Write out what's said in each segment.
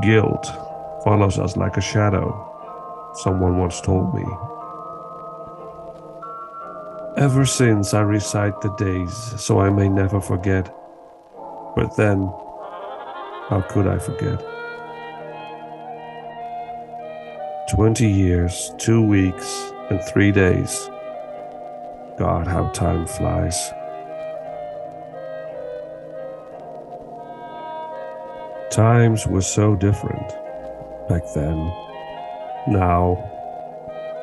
Guilt follows us like a shadow, someone once told me. Ever since I recite the days so I may never forget. But then, how could I forget? 20 years, 2 weeks, and 3 days. God, how time flies. Times were so different back then. Now,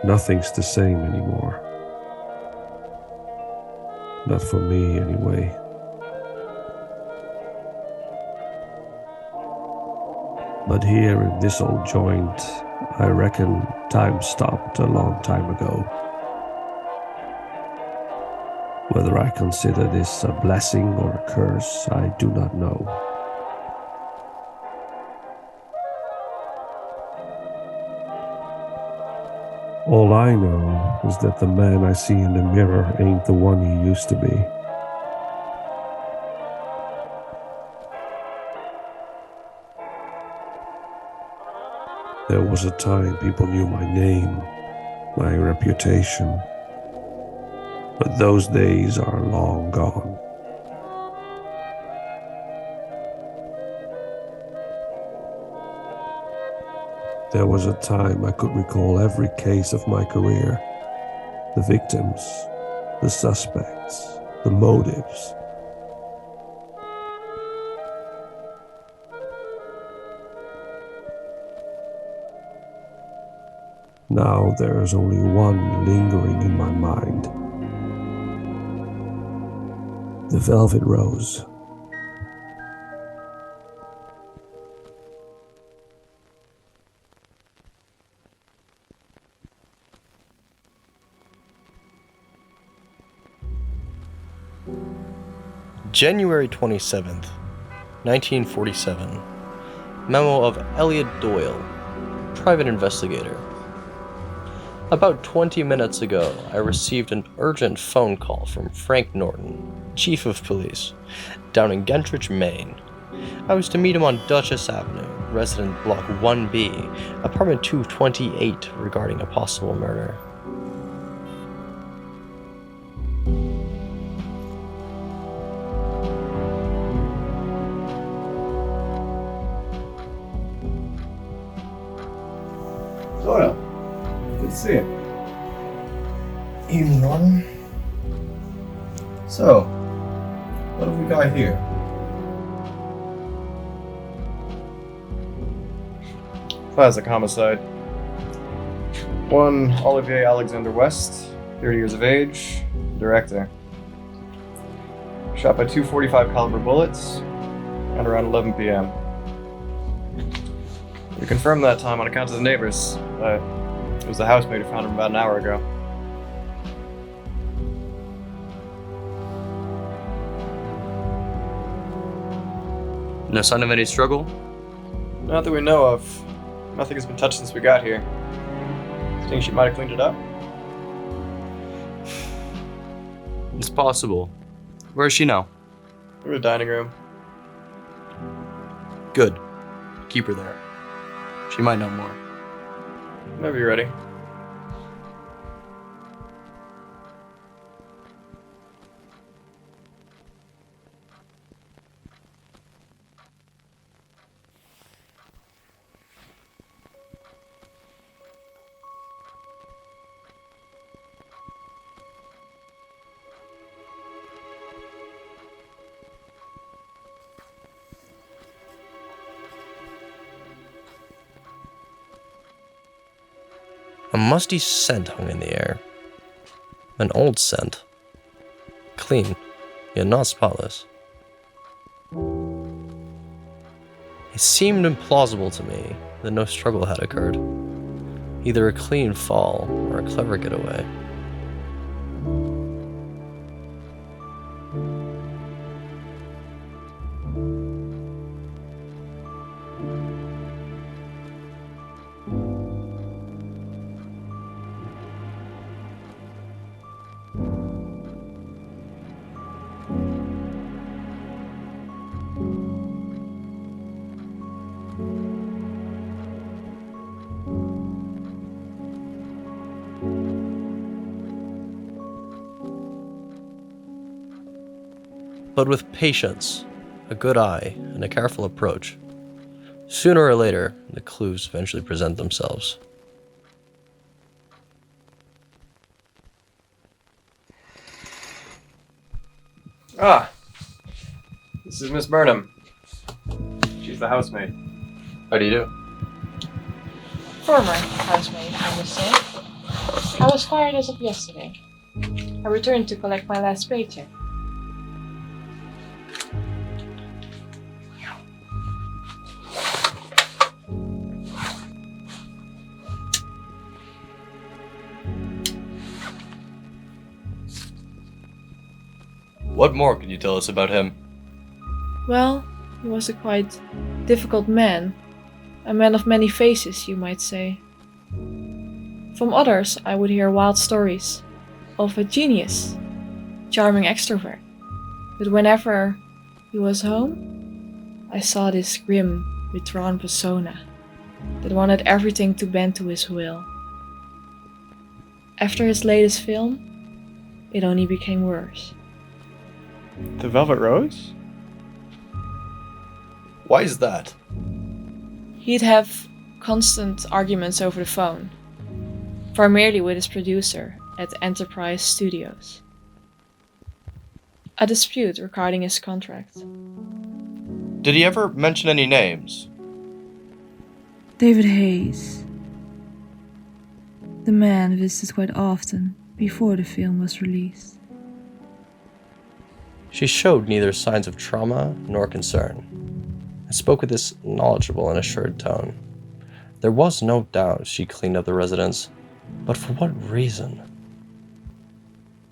nothing's the same anymore. Not for me, anyway. But here in this old joint, I reckon time stopped a long time ago. Whether I consider this a blessing or a curse, I do not know. All I know is that the man I see in the mirror ain't the one he used to be. There was a time people knew my name, my reputation, but those days are long gone. There was a time I could recall every case of my career, the victims, the suspects, the motives. Now there is only one lingering in my mind. The Velvet Rose. January 27th, 1947. Memo of Elliot Doyle, private investigator. About 20 minutes ago, I received an urgent phone call from Frank Norton, chief of police, down in Gentridge, Maine. I was to meet him on Dutchess Avenue, resident block 1B, apartment 228, regarding a possible murder. Doyle, good to see you. Evening, Norton. So, what have we got here? Classic homicide. One Olivier Alexander West, 30 years of age, director. Shot by two .45 caliber bullets at around 11 p.m. We confirmed that time on account of the neighbors. It was the housemaid who found him about an hour ago. No sign of any struggle? Not that we know of. Nothing has been touched since we got here. Think she might have cleaned it up? It's possible. Where is she now? In the dining room. Good. Keep her there. She might know more. Whenever you're ready. A musty scent hung in the air. An old scent. Clean, yet not spotless. It seemed implausible to me that no struggle had occurred. Either a clean fall or a clever getaway. But with patience, a good eye, and a careful approach, sooner or later, the clues eventually present themselves. Ah! This is Miss Burnham. She's the housemaid. How do you do? Former housemaid, I must say. I was fired as of yesterday. I returned to collect my last paycheck. What more can you tell us about him? Well, he was a quite difficult man. A man of many faces, you might say. From others, I would hear wild stories of a genius, charming extrovert. But whenever he was home, I saw this grim, withdrawn persona that wanted everything to bend to his will. After his latest film, it only became worse. The Velvet Rose? Why is that? He'd have constant arguments over the phone, primarily with his producer at Enterprise Studios. A dispute regarding his contract. Did he ever mention any names? David Hayes. The man visited quite often before the film was released. She showed neither signs of trauma nor concern, and spoke with this knowledgeable and assured tone. There was no doubt she cleaned up the residence, but for what reason?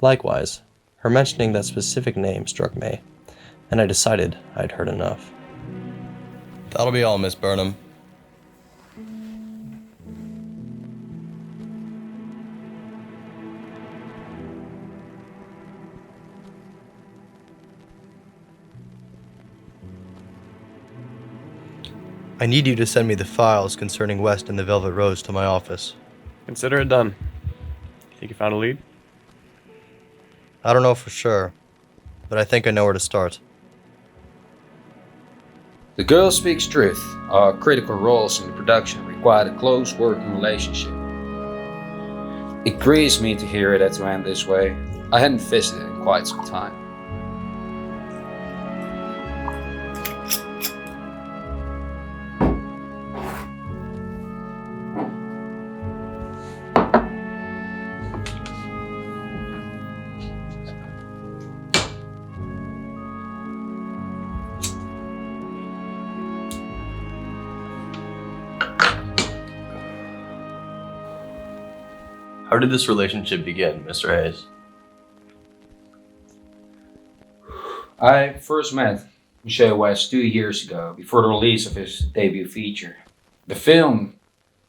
Likewise, her mentioning that specific name struck me, and I decided I'd heard enough. That'll be all, Miss Burnham. I need you to send me the files concerning West and the Velvet Rose to my office. Consider it done. Think you found a lead? I don't know for sure, but I think I know where to start. The Girl Speaks Truth. Our critical roles in the production required a close working relationship. It grieves me to hear it had to end this way. I hadn't visited in quite some time. How did this relationship begin, Mr. Hayes? I first met Michelle West 2 years ago, before the release of his debut feature. The film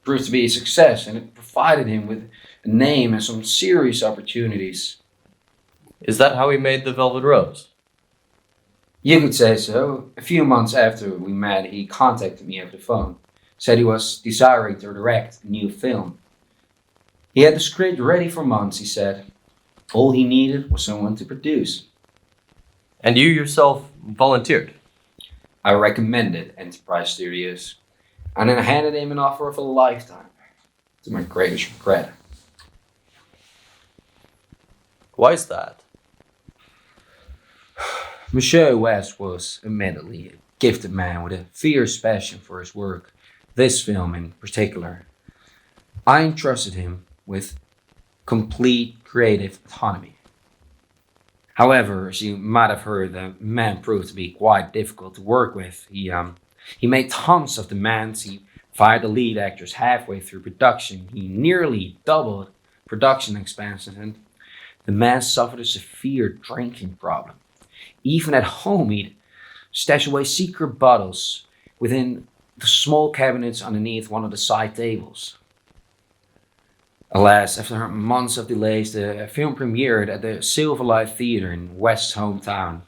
proved to be a success, and it provided him with a name and some serious opportunities. Is that how he made The Velvet Rose? You could say so. A few months after we met, he contacted me over the phone, said he was desiring to direct a new film. He had the script ready for months, he said. All he needed was someone to produce. And you yourself volunteered? I recommended Enterprise Studios, and then I handed him an offer of a lifetime, to my greatest regret. Why is that? Michelle West was admittedly a gifted man with a fierce passion for his work, this film in particular. I entrusted him with complete creative autonomy. However, as you might have heard, the man proved to be quite difficult to work with. He made tons of demands. He fired the lead actors halfway through production. He nearly doubled production expenses, and the man suffered a severe drinking problem. Even at home, he'd stash away secret bottles within the small cabinets underneath one of the side tables. Alas, after months of delays, the film premiered at the Silverlight Theatre in West's hometown.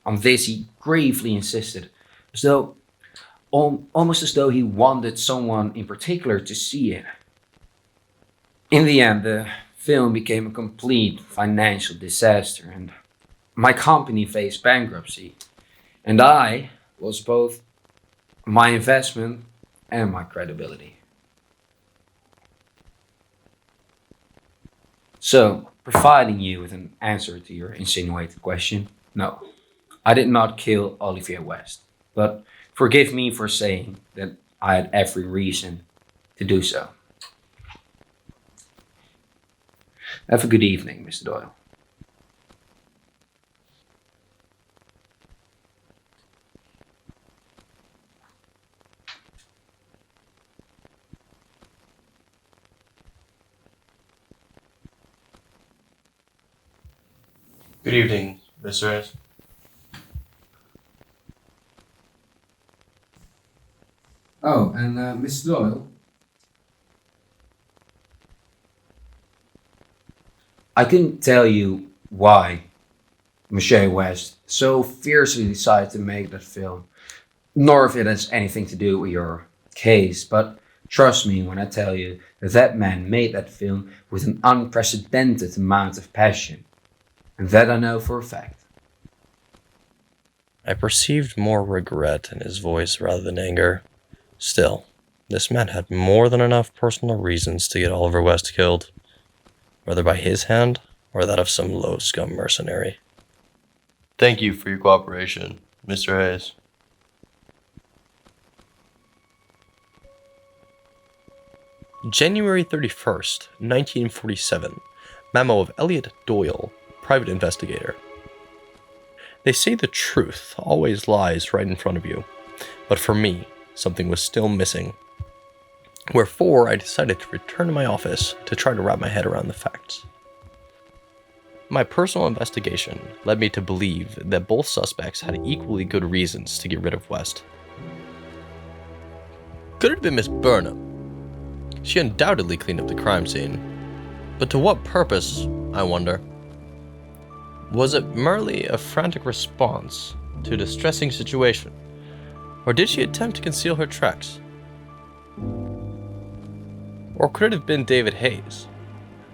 On this, he gravely insisted, almost as though he wanted someone in particular to see it. In the end, the film became a complete financial disaster, and my company faced bankruptcy, and I lost both my investment and my credibility. So, providing you with an answer to your insinuated question, no, I did not kill Olivia West, but forgive me for saying that I had every reason to do so. Have a good evening, Mr. Doyle. Good evening, Mr. S. Oh, and Mr. Doyle? I couldn't tell you why Michelle West so fiercely decided to make that film, nor if it has anything to do with your case, but trust me when I tell you that that man made that film with an unprecedented amount of passion. And that I know for a fact. I perceived more regret in his voice rather than anger. Still, this man had more than enough personal reasons to get Oliver West killed, whether by his hand or that of some low scum mercenary. Thank you for your cooperation, Mr. Hayes. January 31st, 1947. Memo of Elliot Doyle, private investigator. They say the truth always lies right in front of you, but for me, something was still missing. Wherefore, I decided to return to my office to try to wrap my head around the facts. My personal investigation led me to believe that both suspects had equally good reasons to get rid of West. Could it have been Miss Burnham? She undoubtedly cleaned up the crime scene, but to what purpose, I wonder? Was it merely a frantic response to a distressing situation, or did she attempt to conceal her tracks? Or could it have been David Hayes?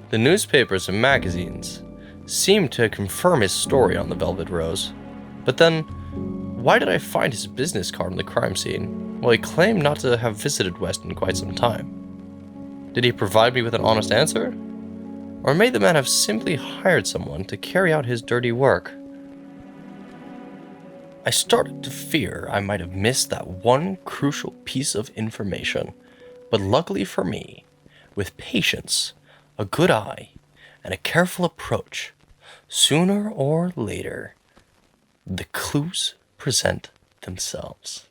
The newspapers and magazines seemed to confirm his story on the Velvet Rose, but then, why did I find his business card on the crime scene, while he claimed not to have visited West in quite some time? Did he provide me with an honest answer? Or may the man have simply hired someone to carry out his dirty work? I started to fear I might have missed that one crucial piece of information, but luckily for me, with patience, a good eye, and a careful approach, sooner or later, the clues present themselves.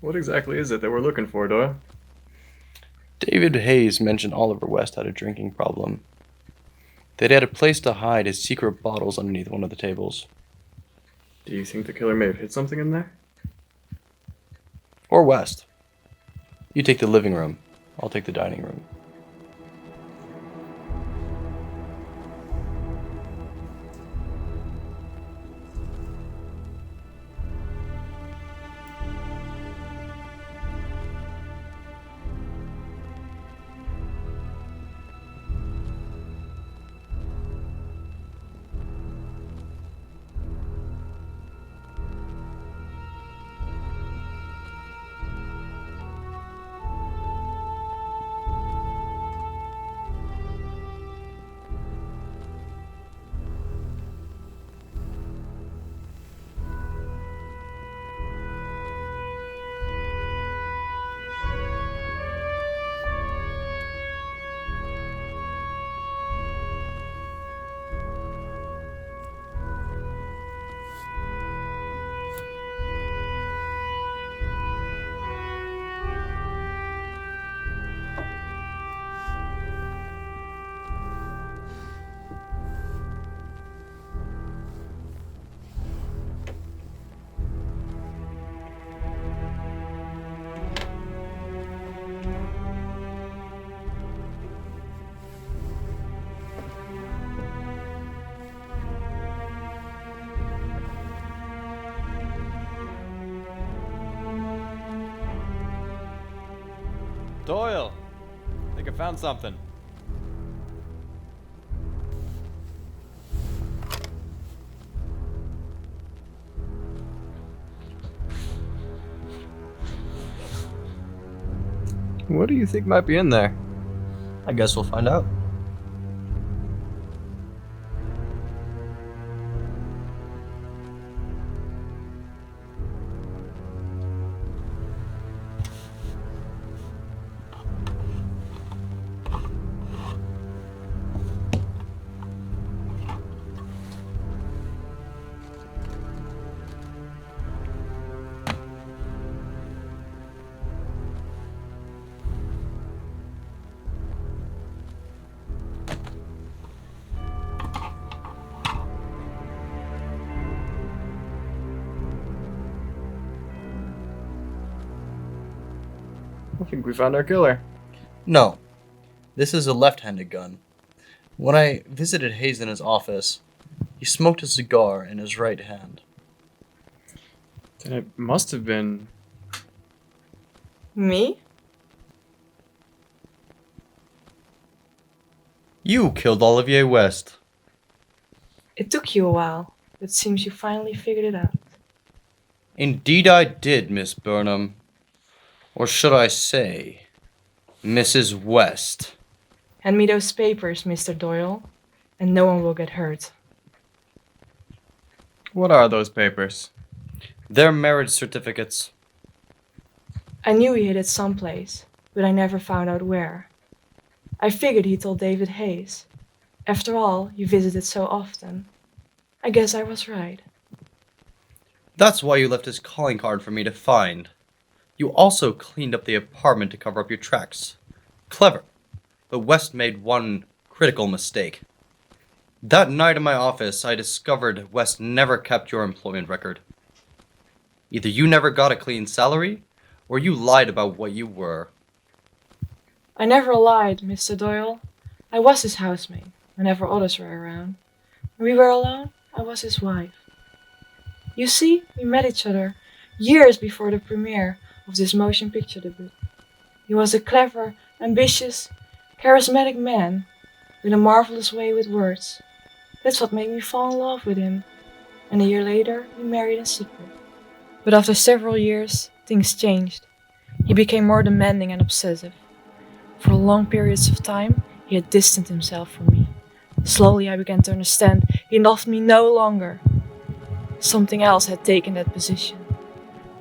What exactly is it that we're looking for, Doyle? David Hayes mentioned Oliver West had a drinking problem. They'd had a place to hide his secret bottles underneath one of the tables. Do you think the killer may have hid something in there? Or West. You take the living room. I'll take the dining room. Doyle! I think I found something. What do you think might be in there? I guess we'll find out. I think we found our killer. No. This is a left-handed gun. When I visited Hayes in his office, he smoked a cigar in his right hand. Then it must have been... Me? You killed Olivier West. It took you a while, but it seems you finally figured it out. Indeed I did, Miss Burnham. Or should I say, Mrs. West. Hand me those papers, Mr. Doyle, and no one will get hurt. What are those papers? They're marriage certificates. I knew he hid it someplace, but I never found out where. I figured he told David Hayes. After all, you visited so often. I guess I was right. That's why you left his calling card for me to find. You also cleaned up the apartment to cover up your tracks. Clever. But West made one critical mistake. That night in my office, I discovered West never kept your employment record. Either you never got a clean salary, or you lied about what you were. I never lied, Mr. Doyle. I was his housemaid whenever others were around. When we were alone, I was his wife. You see, we met each other years before the premiere of this motion picture debut. He was a clever, ambitious, charismatic man with a marvelous way with words. That's what made me fall in love with him. And a year later, we married in secret. But after several years, things changed. He became more demanding and obsessive. For long periods of time, he had distanced himself from me. Slowly, I began to understand he loved me no longer. Something else had taken that position.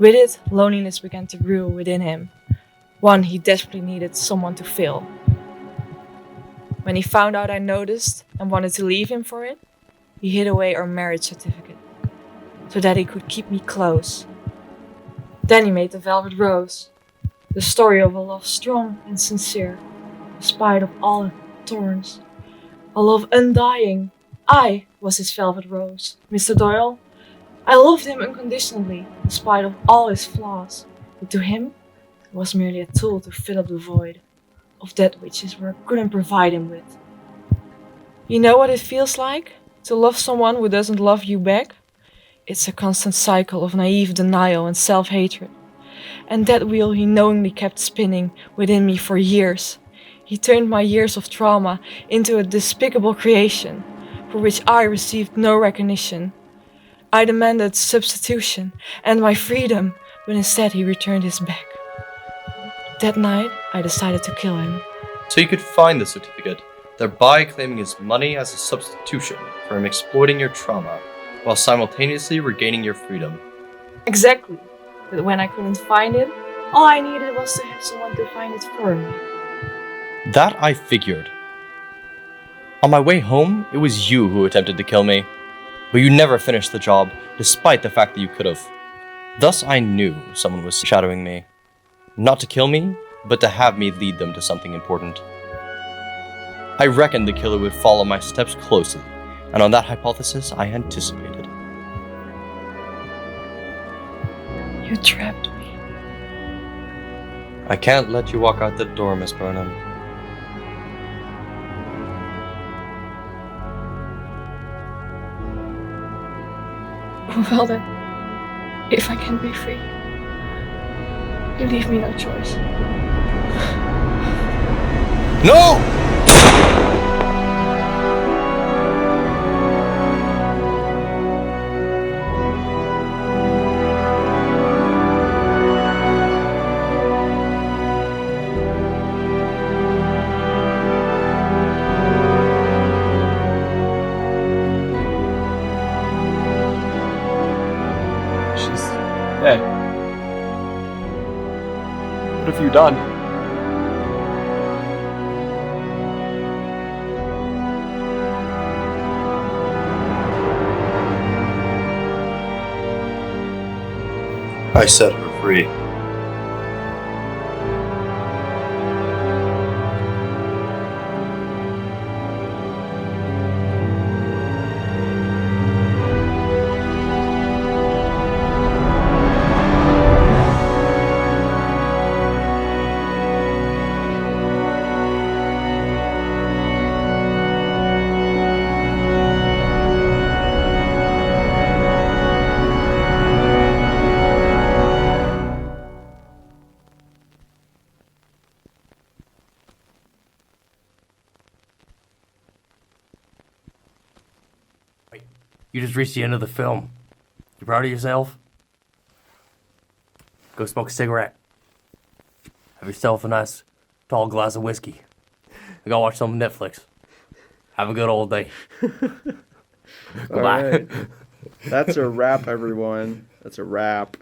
With it, loneliness began to brew within him. One he desperately needed someone to fill. When he found out I noticed and wanted to leave him for it, he hid away our marriage certificate, so that he could keep me close. Then he made The Velvet Rose, the story of a love strong and sincere, despite of all its thorns. A love undying. I was his velvet rose, Mr. Doyle. I loved him unconditionally, in spite of all his flaws. But to him, it was merely a tool to fill up the void of that which his work couldn't provide him with. You know what it feels like? To love someone who doesn't love you back? It's a constant cycle of naive denial and self-hatred. And that wheel he knowingly kept spinning within me for years. He turned my years of trauma into a despicable creation, for which I received no recognition. I demanded substitution and my freedom, but instead he returned his back. That night, I decided to kill him. So you could find the certificate, thereby claiming his money as a substitution for him exploiting your trauma, while simultaneously regaining your freedom. Exactly. But when I couldn't find it, all I needed was to have someone to find it for me. That I figured. On my way home, it was you who attempted to kill me, but you never finished the job, despite the fact that you could have. Thus I knew someone was shadowing me. Not to kill me, but to have me lead them to something important. I reckoned the killer would follow my steps closely, and on that hypothesis I anticipated. You trapped me. I can't let you walk out the door, Miss Burnham. Well then, if I can be free, you leave me no choice. No! She's dead. What have you done? I set her free. You just reached the end of the film. You proud of yourself? Go smoke a cigarette. Have yourself a nice tall glass of whiskey. Go watch some Netflix. Have a good old day. Goodbye. All right. That's a wrap, everyone. That's a wrap.